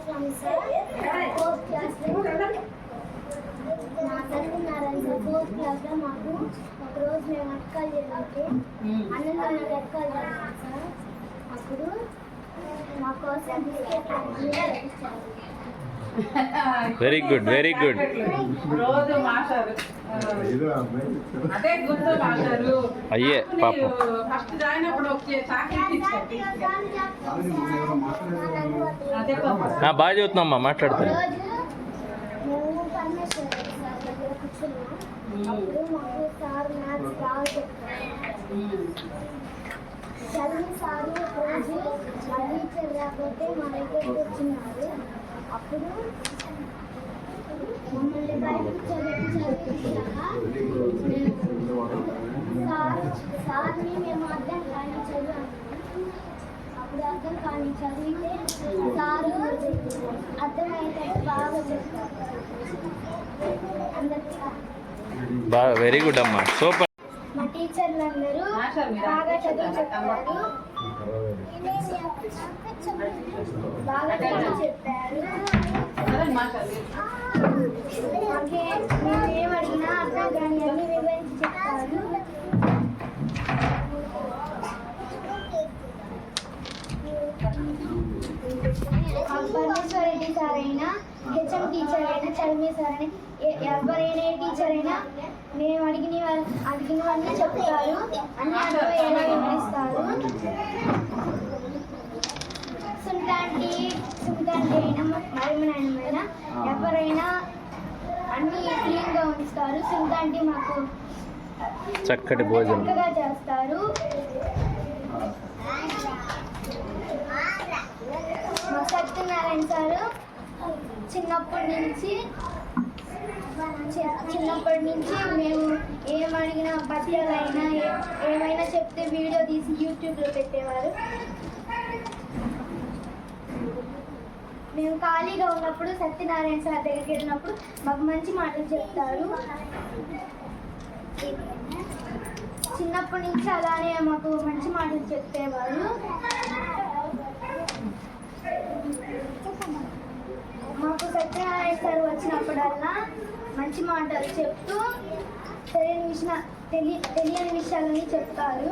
Fourth క్లాస్లో మాకు ఒకరోజు మేము అక్కలు చేయాలంటే అన్నంలో నాకు ఎక్కలు చేయాలి సార్. అప్పుడు మా కోసం బిస్కెట్ ఇచ్చారు. Very good, very good. రోజు మాస్టర్ అదే గుర్తు మాస్టర్ అయ్యే పాపం ఫస్ట్ జాయిన్ అప్పుడు వచ్చే చాక్లెట్ బాగా చదువుతున్నామ్మా, మాట్లాడుతున్నా. మేము పరమేశ్వర సార్ దగ్గర కూర్చున్నాం. అప్పుడు మాకు సార్ మ్యాథ్స్ బాగా చెప్తారు. చదివి సార్ రోజు మా టీచర్ లేకపోతే మా దగ్గరికి వచ్చినారు. అప్పుడు మమ్మల్ని బయటకు చదివించాక సార్ని మేము అర్థం కానీ చదివాము. అప్పుడు అర్థం కానీ చదివితే సారు అర్థమైతే బాగా చెప్తారు. బాగా వెరీ గుడ్ అమ్మా, సూపర్. మా టీచర్లు అందరూ బాగా చదువు చెప్తారు. బాగా చదువు చెప్పారు. మేము ఏమడిగినా అర్థం కానీ అన్ని వివరించి చెప్తారు. పరమేశ్వర టీచర్ అయినా, హెచ్ఎం టీచర్ అయినా, చల్మి సార్ అయినా, ఎవరైనా ఏ టీచర్ అయినా మేము అడిగినవన్నీ చెప్తారు. అన్ని అర్థమయ్యేలా వివరిస్తారు. సుంటాంటి అయినా మరిమనైనా ఎవరైనా అన్ని క్లీన్గా ఉంచుతారు. సుంటాంటి మాకు చక్కటి భోజనం చక్కగా చేస్తారు. మా సత్యనారాయణ సారు చిన్నప్పటి నుంచి మేము ఏమడిగినా పద్యాలైనా ఏమైనా చెప్తే వీడియో తీసి యూట్యూబ్లో పెట్టేవారు. మేము ఖాళీగా ఉన్నప్పుడు సత్యనారాయణ సార్ దగ్గరికి వెళ్ళినప్పుడు మాకు మంచి మాటలు చెప్తారు. చిన్నప్పటి నుంచి అలానే మాకు మంచి మాటలు చెప్పేవారు. మాకు సత్యనారాయణ సార్ వచ్చినప్పుడల్లా మంచి మాటలు చెప్తూ తెలియని విషయాలని చెప్తారు.